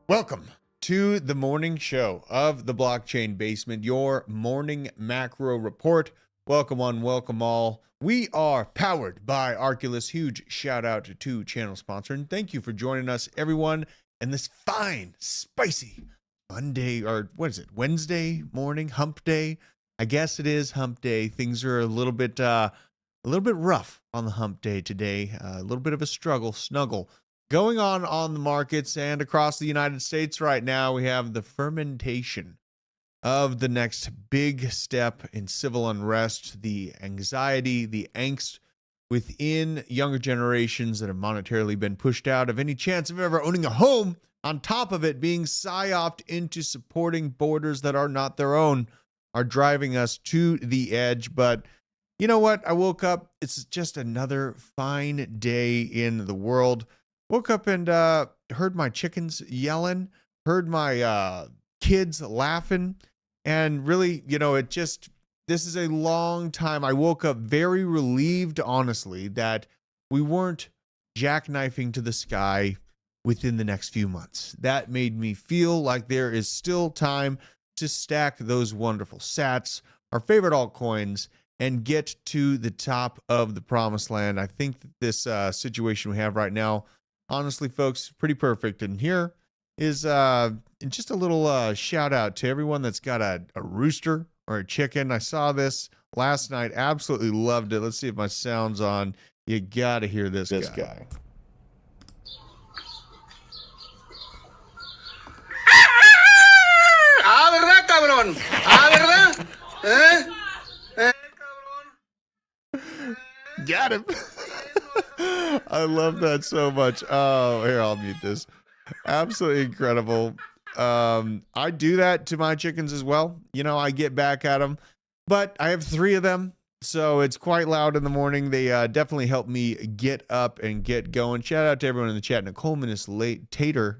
Welcome to the morning show of the Blockchain Basement, your morning macro report. Welcome on, welcome all. We are powered by Arculus. Huge shout out to channel sponsor, and thank you for joining us, everyone, in this fine, spicy Monday, or what is it, Wednesday morning, hump day? I guess it is hump day. Things are a little bit rough on the hump day today. A little bit of a snuggle going on the markets and across the United States right now. We have the fermentation of the next big step in civil unrest, the anxiety, the angst within younger generations that have monetarily been pushed out of any chance of ever owning a home, on top of it being psyoped into supporting borders that are not their own, are driving us to the edge. But you know what? I woke up. It's just another fine day in the world. Woke up and heard my chickens yelling, heard my kids laughing, and really, this is a long time. I woke up very relieved, honestly, that we weren't jackknifing to the sky within the next few months. That made me feel like there is still time to stack those wonderful sats, our favorite altcoins, and get to the top of the promised land. I think that this situation we have right now, honestly, folks, pretty perfect. And here is just a little shout out to everyone that's got a rooster or a chicken. I saw this last night. Absolutely loved it. Let's see if my sound's on. You got to hear this guy. Ah, ¿verdad, cabrón? Ah, ¿verdad? Got him. I love that so much. Oh, here, I'll mute this. Absolutely incredible. I do that to my chickens as well. I get back at them, but I have 3 of them, so it's quite loud in the morning. They definitely help me get up and get going. Shout out to everyone in the chat. Nicole Minus later.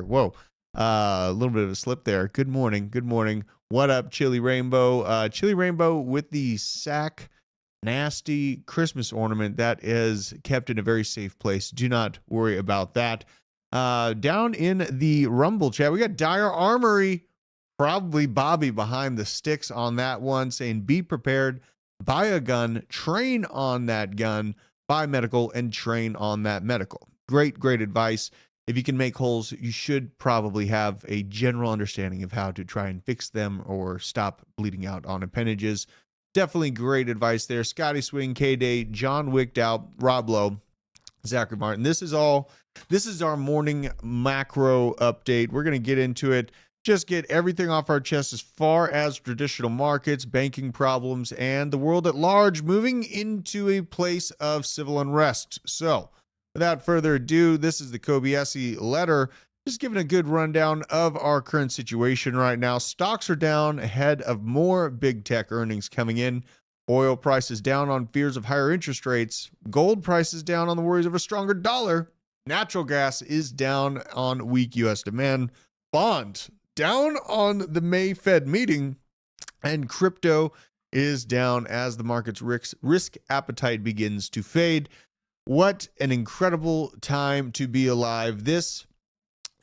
Whoa. A little bit of a slip there. Good morning. Good morning. What up, Chili Rainbow? Chili Rainbow with the sack nasty Christmas ornament that is kept in a very safe place. Do not worry about that. Down in the Rumble chat, we got Dire Armory. probably Bobby behind the sticks on that one, saying be prepared, buy a gun, train on that gun, buy medical, and train on that medical. Great advice. If you can make holes, you should probably have a general understanding of how to try and fix them or stop bleeding out on appendages. Definitely great advice there. Scotty Swing, K-Day, John Wicked out, Rob Lowe, Zachary Martin. This is our morning macro update. We're going to get into it. Just get everything off our chest as far as traditional markets, banking problems, and the world at large moving into a place of civil unrest. So, without further ado, this is the Kobayashi letter. Just giving a good rundown of our current situation right now. Stocks are down ahead of more big tech earnings coming in. Oil prices down on fears of higher interest rates. Gold prices down on the worries of a stronger dollar. Natural gas is down on weak U.S. demand. Bond down on the May Fed meeting. And crypto is down as the market's risk appetite begins to fade. What an incredible time to be alive.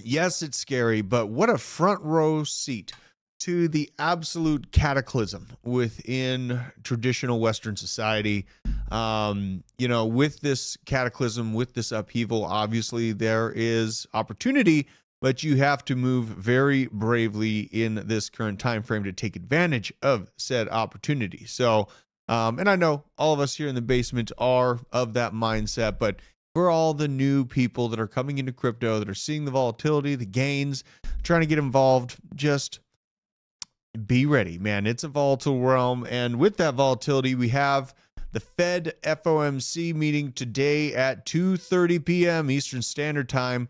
Yes, it's scary, but what a front row seat to the absolute cataclysm within traditional Western society. With this cataclysm, with this upheaval, obviously there is opportunity, but you have to move very bravely in this current time frame to take advantage of said opportunity. So, and I know all of us here in the basement are of that mindset, but for all the new people that are coming into crypto, that are seeing the volatility, the gains, trying to get involved, just be ready, man. It's a volatile realm. And with that volatility, we have the Fed FOMC meeting today at 2:30 p.m. Eastern Standard Time.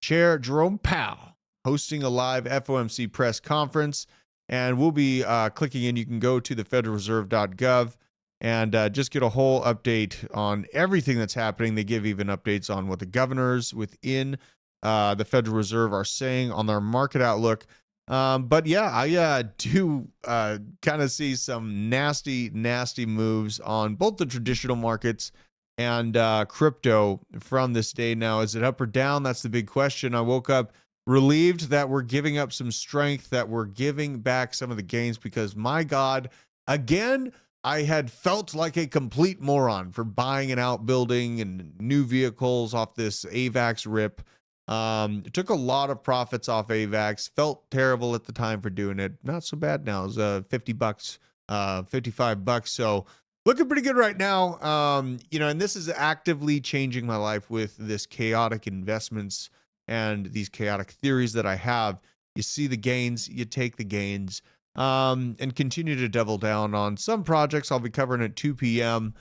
Chair Jerome Powell hosting a live FOMC press conference. And we'll be clicking in. You can go to thefederalreserve.gov and just get a whole update on everything that's happening. They give even updates on what the governors within the Federal Reserve are saying on their market outlook. But yeah, I do kind of see some nasty moves on both the traditional markets and crypto from this day. Now, is it up or down? That's the big question. I woke up relieved that we're giving up some strength, that we're giving back some of the gains, because my God, again, I had felt like a complete moron for buying an outbuilding and new vehicles off this AVAX rip. Took a lot of profits off AVAX. Felt terrible at the time for doing it. Not so bad now. It's $50, $55. So looking pretty good right now. And this is actively changing my life with this chaotic investments and these chaotic theories that I have. You see the gains, you take the gains. And continue to double down on some projects I'll be covering at 2 p.m.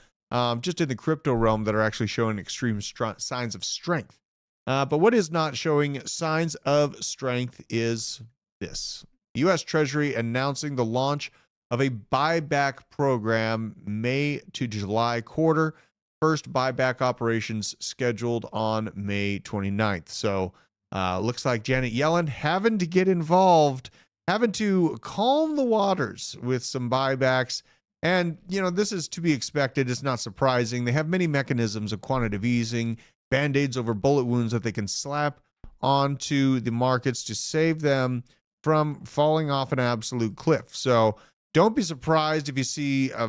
Just in the crypto realm that are actually showing extreme signs of strength. But what is not showing signs of strength is this. U.S. Treasury announcing the launch of a buyback program May to July quarter. First buyback operations scheduled on May 29th. So looks like Janet Yellen having to get involved, having to calm the waters with some buybacks. And, this is to be expected. It's not surprising. They have many mechanisms of quantitative easing, band-aids over bullet wounds that they can slap onto the markets to save them from falling off an absolute cliff. So don't be surprised if you see a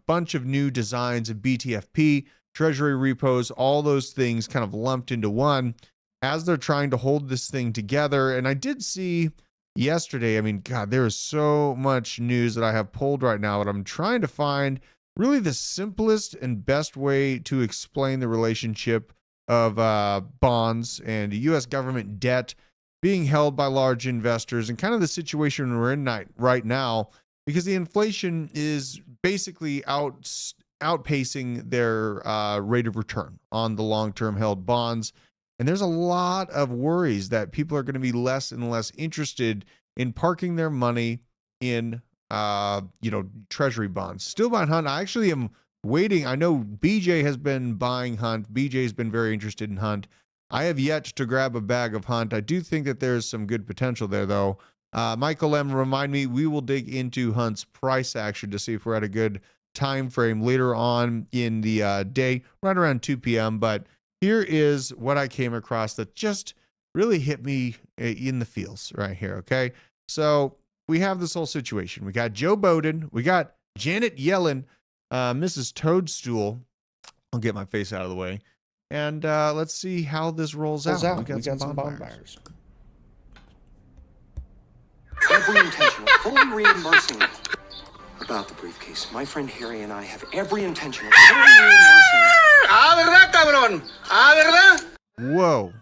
bunch of new designs of BTFP, Treasury repos, all those things kind of lumped into one as they're trying to hold this thing together. And I did see yesterday, God, there is so much news that I have pulled right now, but I'm trying to find really the simplest and best way to explain the relationship of bonds and U.S. government debt being held by large investors and kind of the situation we're in right now, because the inflation is basically outpacing their rate of return on the long-term held bonds. And there's a lot of worries that people are going to be less and less interested in parking their money in, Treasury bonds. Still buying Hunt. I actually am waiting. I know BJ has been buying Hunt. BJ's been very interested in Hunt. I have yet to grab a bag of Hunt. I do think that there's some good potential there, though. Michael M, remind me, we will dig into Hunt's price action to see if we're at a good time frame later on in the day, right around 2 p.m. But here is what I came across that just really hit me in the feels right here, okay? So we have this whole situation. We got Joe Biden, we got Janet Yellen, Mrs. Toadstool. I'll get my face out of the way. And let's see how this rolls out. We got some bond buyers. Every intention of fully reimbursing about the briefcase. My friend Harry and I have every intention of fully reimbursing. ¿Verdad, cabrón? ¿Verdad? Whoa.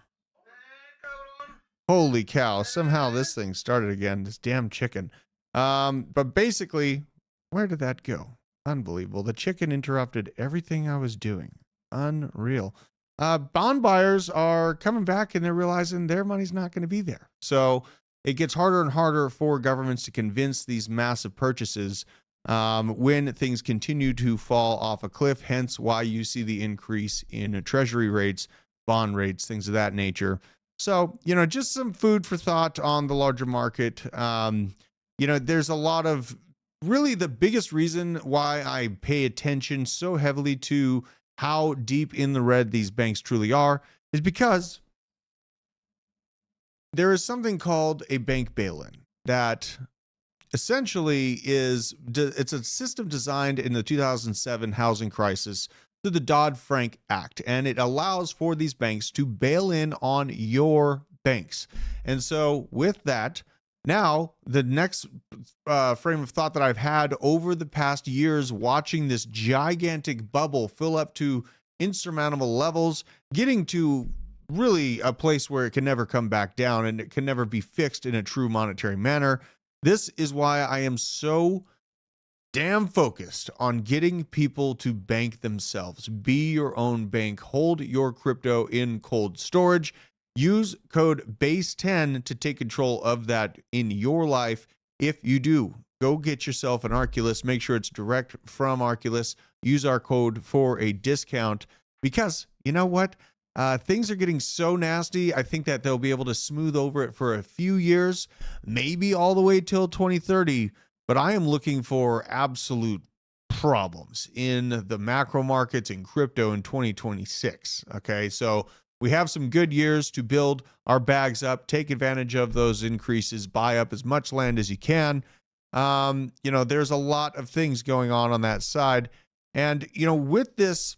Holy cow. Somehow this thing started again. This damn chicken. But basically, where did that go? Unbelievable. The chicken interrupted everything I was doing. Unreal. Bond buyers are coming back and they're realizing their money's not going to be there. So it gets harder and harder for governments to convince these massive purchases when things continue to fall off a cliff, hence why you see the increase in treasury rates, bond rates, things of that nature. So, just some food for thought on the larger market. There's a lot of really the biggest reason why I pay attention so heavily to how deep in the red these banks truly are is because there is something called a bank bail-in that essentially it's a system designed in the 2007 housing crisis through the Dodd-Frank Act, and it allows for these banks to bail in on your banks. And so with that, now the next frame of thought that I've had over the past years watching this gigantic bubble fill up to insurmountable levels, getting to really a place where it can never come back down and it can never be fixed in a true monetary manner. This is why I am so damn focused on getting people to bank themselves. Be your own bank. Hold your crypto in cold storage. Use code BASE10 to take control of that in your life. If you do, go get yourself an Arculus. Make sure it's direct from Arculus. Use our code for a discount because you know what? Things are getting so nasty. I think that they'll be able to smooth over it for a few years, maybe all the way till 2030. But I am looking for absolute problems in the macro markets and crypto in 2026. Okay, so we have some good years to build our bags up, take advantage of those increases, buy up as much land as you can. There's a lot of things going on that side. And, with this,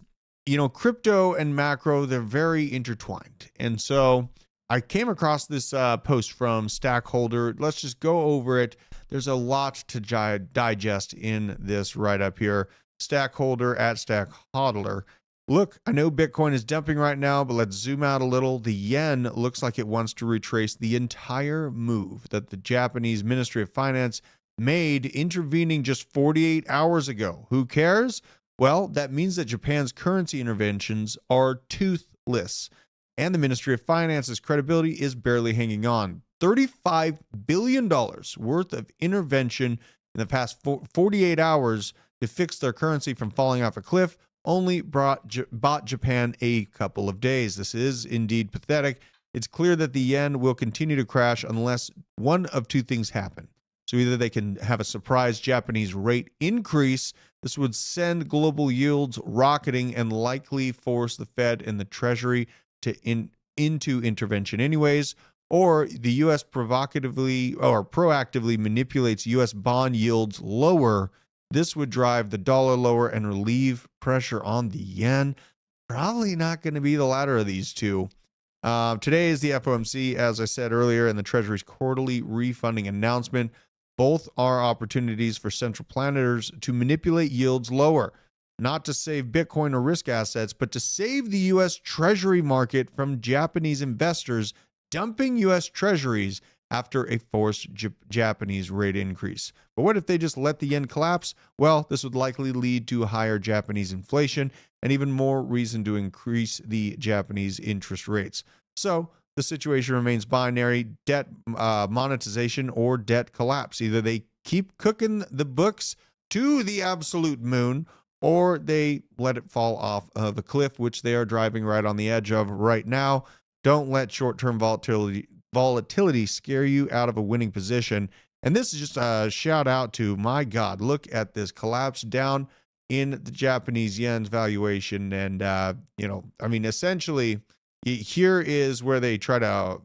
crypto and macro, they're very intertwined. And so I came across this post from Stackholder. Let's just go over it. There's a lot to digest in this right up here. Stackholder at Stackhodler. Look, I know Bitcoin is dumping right now, but let's zoom out a little. The yen looks like it wants to retrace the entire move that the Japanese Ministry of Finance made, intervening just 48 hours ago. Who cares? Well, that means that Japan's currency interventions are toothless, and the Ministry of Finance's credibility is barely hanging on. $35 billion worth of intervention in the past 48 hours to fix their currency from falling off a cliff only bought Japan a couple of days. This is indeed pathetic. It's clear that the yen will continue to crash unless one of two things happen. So either they can have a surprise Japanese rate increase. This would send global yields rocketing and likely force the Fed and the Treasury into intervention anyways, or the U.S. proactively manipulates U.S. bond yields lower. This would drive the dollar lower and relieve pressure on the yen. Probably not going to be the latter of these two. Today is the FOMC, as I said earlier, and the Treasury's quarterly refunding announcement. Both are opportunities for central planners to manipulate yields lower, not to save Bitcoin or risk assets, but to save the U.S. Treasury market from Japanese investors dumping U.S. Treasuries after a forced Japanese rate increase. But what if they just let the yen collapse? Well, this would likely lead to higher Japanese inflation and even more reason to increase the Japanese interest rates. So the situation remains binary: debt monetization or debt collapse. Either they keep cooking the books to the absolute moon, or they let it fall off of a cliff, which they are driving right on the edge of right now. Don't let short-term volatility scare you out of a winning position. And this is just a shout out to, my God, look at this collapse down in the Japanese yen's valuation. And, essentially, here is where they try to,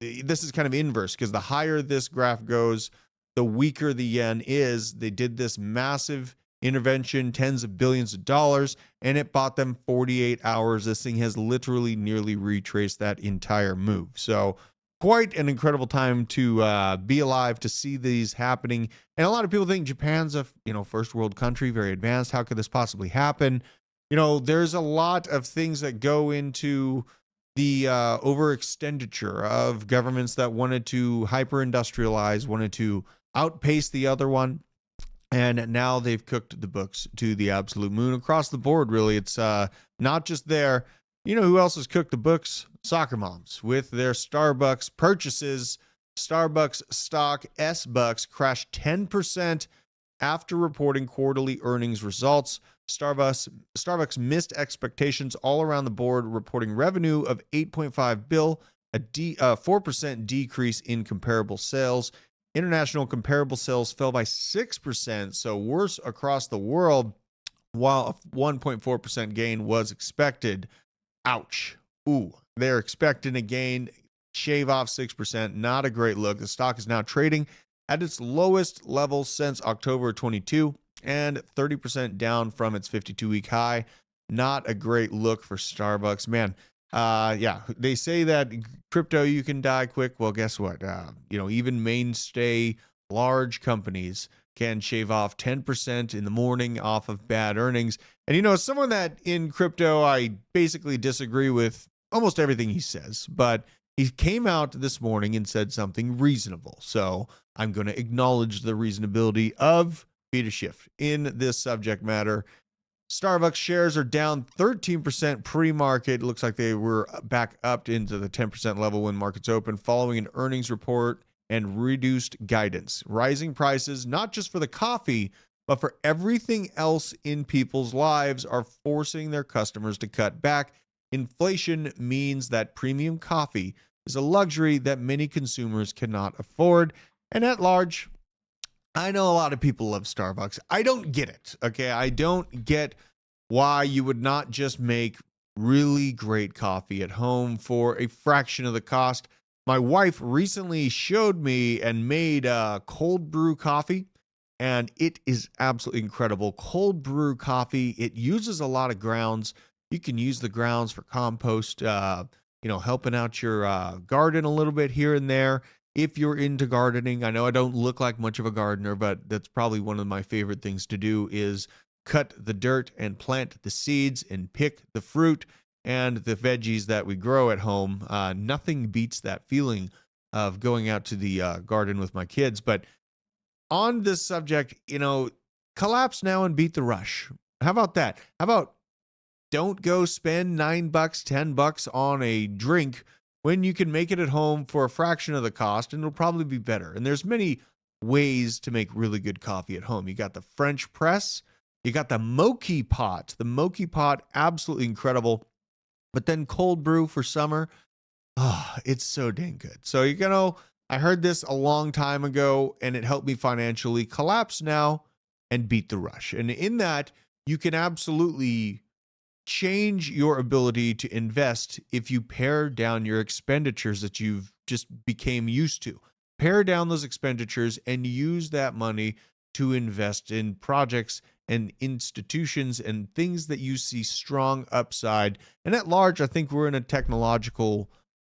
this is kind of inverse, because the higher this graph goes, the weaker the yen is. They did this massive intervention, tens of billions of dollars, and it bought them 48 hours. This thing has literally nearly retraced that entire move. So quite an incredible time to be alive, to see these happening. And a lot of people think Japan's a first world country, very advanced. How could this possibly happen? There's a lot of things that go into the overexpenditure of governments that wanted to hyper-industrialize, wanted to outpace the other one. And now they've cooked the books to the absolute moon across the board, really. It's not just there. Who else has cooked the books? Soccer moms with their Starbucks purchases. Starbucks stock S-Bucks crashed 10% after reporting quarterly earnings results. Starbucks missed expectations all around the board, reporting revenue of $8.5 billion, a 4% decrease in comparable sales. International comparable sales fell by 6%, so worse across the world, while a 1.4% gain was expected. Ouch. Ooh, they're expecting a gain, shave off 6%. Not a great look. The stock is now trading at its lowest level since October 22 and 30% down from its 52-week high. Not a great look for Starbucks. Man, they say that crypto, you can die quick. Well, guess what? Even mainstay large companies can shave off 10% in the morning off of bad earnings. And, someone that in crypto, I basically disagree with almost everything he says, but he came out this morning and said something reasonable. So I'm going to acknowledge the reasonability of beta shift in this subject matter. Starbucks shares are down 13% pre-market. Looks like they were back up into the 10% level when markets open following an earnings report and reduced guidance. Rising prices, not just for the coffee, but for everything else in people's lives, are forcing their customers to cut back. Inflation means that premium coffee is a luxury that many consumers cannot afford. And at large, I know a lot of people love Starbucks. I don't get it, okay? I don't get why you would not just make really great coffee at home for a fraction of the cost. My wife recently showed me and made cold brew coffee, and it is absolutely incredible. Cold brew coffee, it uses a lot of grounds. You can use the grounds for compost, helping out your garden a little bit here and there. If you're into gardening, I know I don't look like much of a gardener, but that's probably one of my favorite things to do is cut the dirt and plant the seeds and pick the fruit and the veggies that we grow at home. Nothing beats that feeling of going out to the garden with my kids. But on this subject, collapse now and beat the rush. How about that? How about don't go spend $9, $10 on a drink when you can make it at home for a fraction of the cost, and it'll probably be better. And there's many ways to make really good coffee at home. You got the French press, you got the mochi pot. The mochi pot, absolutely incredible. But then cold brew for summer, it's so dang good. So, I heard this a long time ago, and it helped me financially. Collapse now and beat the rush. And in that, you can absolutely change your ability to invest if you pare down your expenditures that you've just became used to. Pare down those expenditures and use that money to invest in projects and institutions and things that you see strong upside. And at large, I think we're in a technological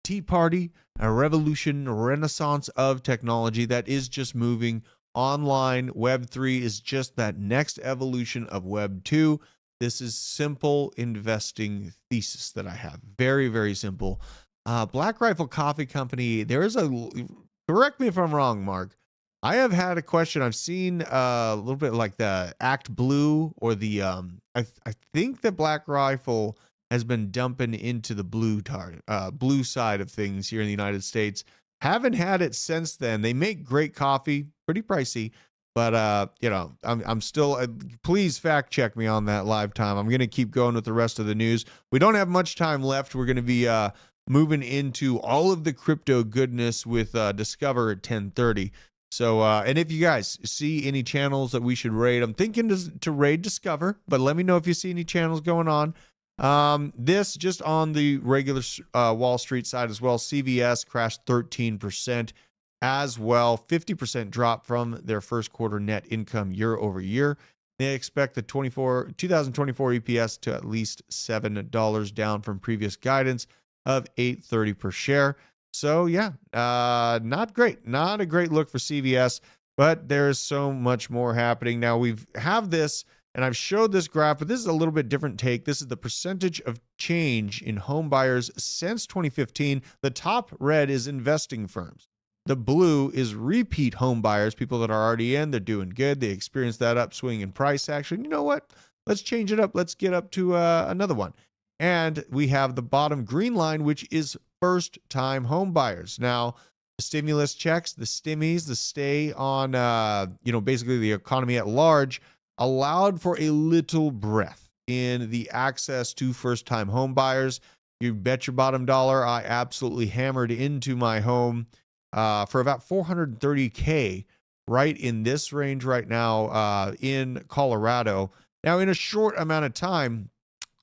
tea party, a revolution, a renaissance of technology that is just moving online. Web3 is just that next evolution of Web2. This is simple investing thesis that I have. Very, very simple. Black Rifle Coffee Company, correct me if I'm wrong, Mark. I have had a question. I've seen a little bit like the Act Blue or the, I think the Black Rifle has been dumping into the blue side of things here in the United States. Haven't had it since then. They make great coffee, pretty pricey. But, I'm still, please fact check me on that live time. I'm going to keep going with the rest of the news. We don't have much time left. We're going to be moving into all of the crypto goodness with Discover at 10:30. So, and if you guys see any channels that we should raid, I'm thinking to raid Discover, but let me know if you see any channels going on. This just on the regular Wall Street side as well. CVS crashed 13%. as well. 50% drop from their first quarter net income year over year. They expect the 2024 EPS to at least $7, down from previous guidance of $8.30 per share. So yeah, not great. Not a great look for CVS, but there's so much more happening. Now we have this, and I've showed this graph, but this is a little bit different take. This is the percentage of change in home buyers since 2015. The top red is investing firms. The blue is repeat home buyers, people that are already in, they're doing good. They experienced that upswing in price action. You know what? Let's change it up. Let's get up to another one. And we have the bottom green line, which is first-time home buyers. Now, the stimulus checks, the stimmies, the stay on, basically the economy at large, allowed for a little breath in the access to first-time home buyers. You bet your bottom dollar, I absolutely hammered into my home for about $430K, right in this range right now in Colorado. Now, in a short amount of time,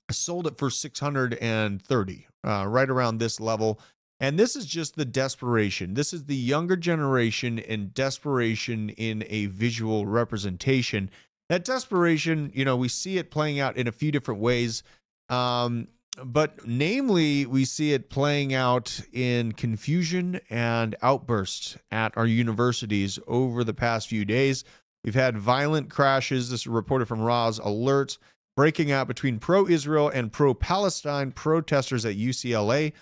I sold it for $630, right around this level. And this is just the desperation. This is the younger generation and desperation in a visual representation. That desperation, we see it playing out in a few different ways. But namely, we see it playing out in confusion and outbursts at our universities over the past few days. We've had violent crashes. This is reported from Raw's Alerts, breaking out between pro-Israel and pro-Palestine protesters at UCLA,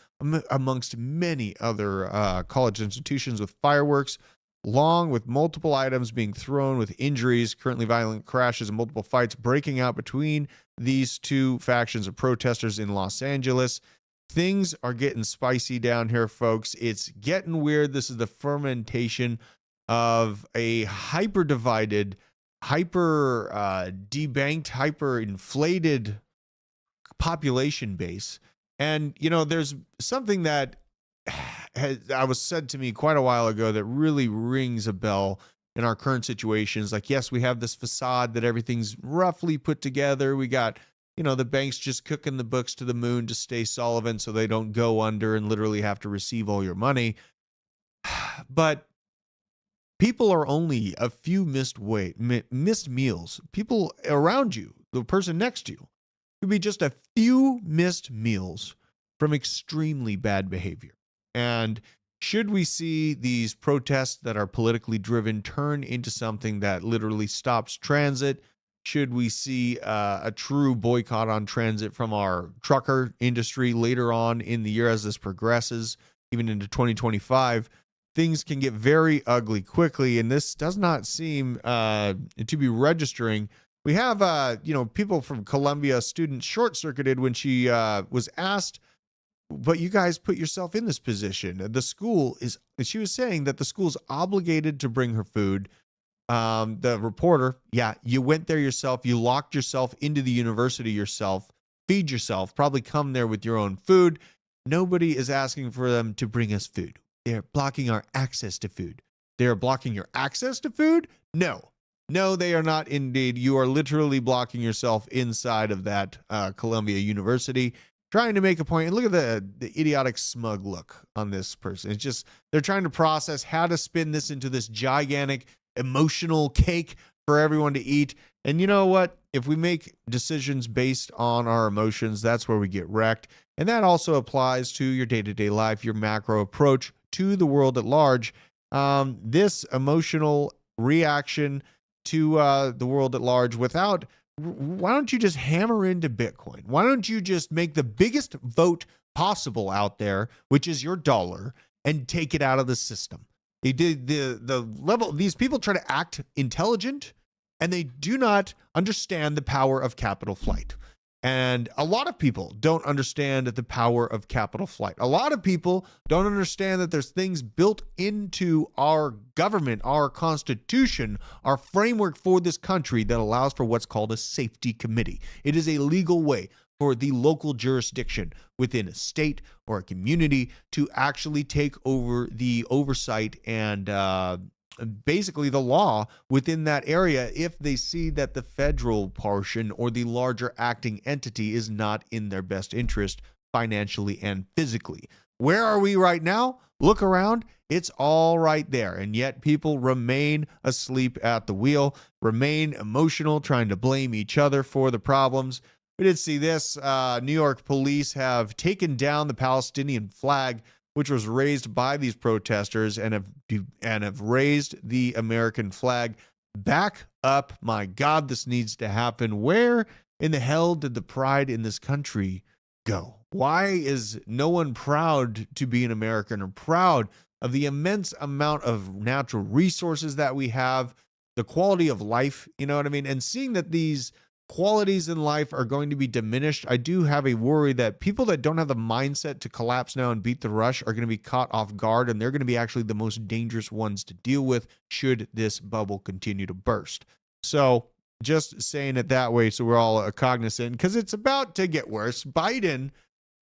amongst many other college institutions, with fireworks, along with multiple items being thrown with injuries. Currently, violent crashes and multiple fights breaking out between these two factions of protesters in Los Angeles. Things are getting spicy down here, folks. It's getting weird. This is the fermentation of a hyper-divided, hyper-debanked, hyper-inflated population base. And, there's something that I was said to me quite a while ago that really rings a bell in our current situations. Like, yes, we have this facade that everything's roughly put together. We got, the banks just cooking the books to the moon to stay solvent so they don't go under and literally have to receive all your money. But people are only a few missed meals. People around you, the person next to you, could be just a few missed meals from extremely bad behavior. And should we see these protests that are politically driven turn into something that literally stops transit? Should we see a true boycott on transit from our trucker industry later on in the year as this progresses, even into 2025? Things can get very ugly quickly, and this does not seem to be registering. We have, people from Columbia, student short-circuited when she was asked, but you guys put yourself in this position. She was saying that the school's obligated to bring her food. The reporter, you went there yourself. You locked yourself into the university yourself. Feed yourself. Probably come there with your own food. Nobody is asking for them to bring us food. They're blocking our access to food. They're blocking your access to food? No, they are not indeed. You are literally blocking yourself inside of that Columbia University, trying to make a point. And look at the idiotic smug look on this person. It's just, they're trying to process how to spin this into this gigantic emotional cake for everyone to eat. And you know what? If we make decisions based on our emotions, that's where we get wrecked. And that also applies to your day-to-day life, your macro approach to the world at large. This emotional reaction to the world at large why don't you just hammer into Bitcoin? Why don't you just make the biggest vote possible out there, which is your dollar, and take it out of the system? They did the level. These people try to act intelligent, and they do not understand the power of capital flight. And a lot of people don't understand the power of capital flight. A lot of people don't understand that there's things built into our government, our constitution, our framework for this country that allows for what's called a safety committee. It is a legal way for the local jurisdiction within a state or a community to actually take over the oversight and basically the law within that area if they see that the federal portion or the larger acting entity is not in their best interest financially and physically. Where are we right now? Look around. It's all right there. And yet people remain asleep at the wheel, remain emotional, trying to blame each other for the problems. We did see this. New York police have taken down the Palestinian flag, which was raised by these protesters, and have raised the American flag back up. My God, this needs to happen. Where in the hell did the pride in this country go? Why is no one proud to be an American or proud of the immense amount of natural resources that we have, the quality of life, you know what I mean? And seeing that these qualities in life are going to be diminished, I do have a worry that people that don't have the mindset to collapse now and beat the rush are going to be caught off guard, and they're going to be actually the most dangerous ones to deal with should this bubble continue to burst. So just saying it that way so we're all cognizant, because it's about to get worse. Biden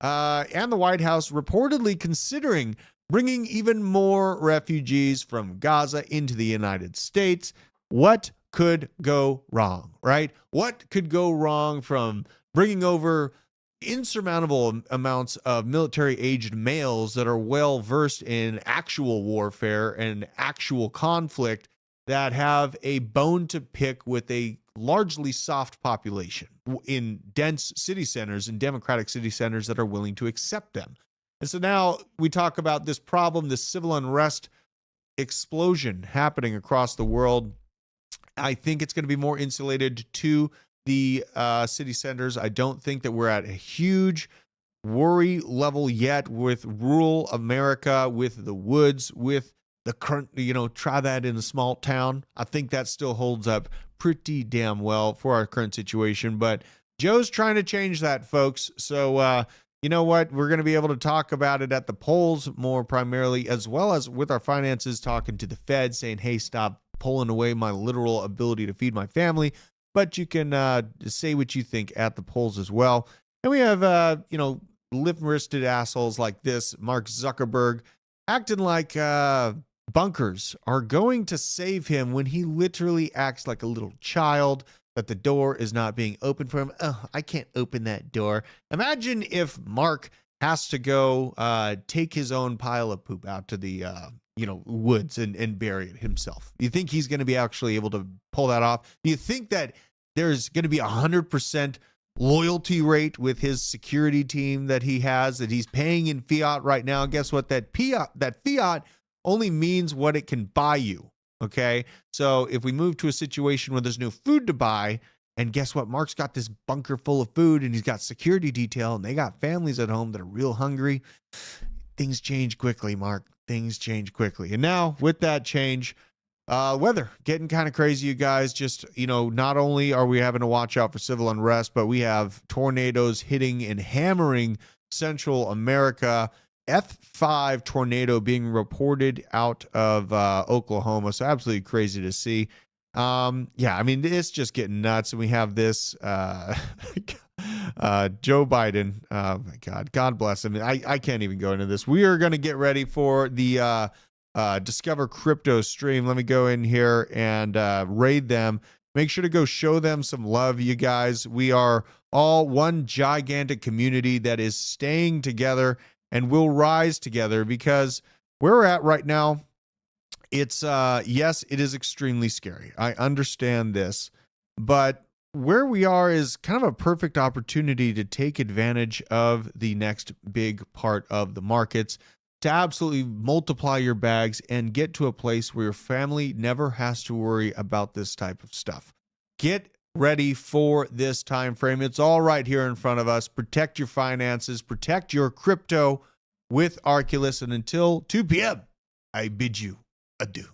and the White House reportedly considering bringing even more refugees from Gaza into the United States. What could go wrong, right? What could go wrong from bringing over insurmountable amounts of military-aged males that are well-versed in actual warfare and actual conflict, that have a bone to pick with a largely soft population in dense city centers and democratic city centers that are willing to accept them? And so now we talk about this problem, this civil unrest explosion happening across the world. I think it's going to be more insulated to the city centers. I don't think that we're at a huge worry level yet with rural America, with the woods, with the current, try that in a small town. I think that still holds up pretty damn well for our current situation. But Joe's trying to change that, folks. So, you know what? We're going to be able to talk about it at the polls more primarily, as well as with our finances, talking to the Fed, saying, hey, stop pulling away my literal ability to feed my family. But you can say what you think at the polls as well. And we have, lip-wristed assholes like this, Mark Zuckerberg, acting like bunkers are going to save him when he literally acts like a little child, that the door is not being opened for him. Oh, I can't open that door. Imagine if Mark has to go take his own pile of poop out to the woods and bury it himself. You think he's going to be actually able to pull that off? Do you think that there's going to be 100% loyalty rate with his security team that he has, that he's paying in fiat right now? Guess what? That fiat only means what it can buy you. Okay. So if we move to a situation where there's no food to buy, and guess what? Mark's got this bunker full of food, and he's got security detail, and they got families at home that are real hungry. Things change quickly, Mark. Things change quickly. And now with that change, weather getting kind of crazy, you guys. Just, not only are we having to watch out for civil unrest, but we have tornadoes hitting and hammering Central America. F5 tornado being reported out of Oklahoma. So absolutely crazy to see. It's just getting nuts. And we have this Joe Biden. Oh my God. God bless him. I can't even go into this. We are going to get ready for the Discover Crypto stream. Let me go in here and raid them. Make sure to go show them some love, you guys. We are all one gigantic community that is staying together and will rise together, because where we're at right now, it's, yes, it is extremely scary. I understand this, but where we are is kind of a perfect opportunity to take advantage of the next big part of the markets, to absolutely multiply your bags and get to a place where your family never has to worry about this type of stuff. Get ready for this time frame. It's all right here in front of us. Protect your finances, protect your crypto with Arculus. And until 2 p.m., I bid you adieu.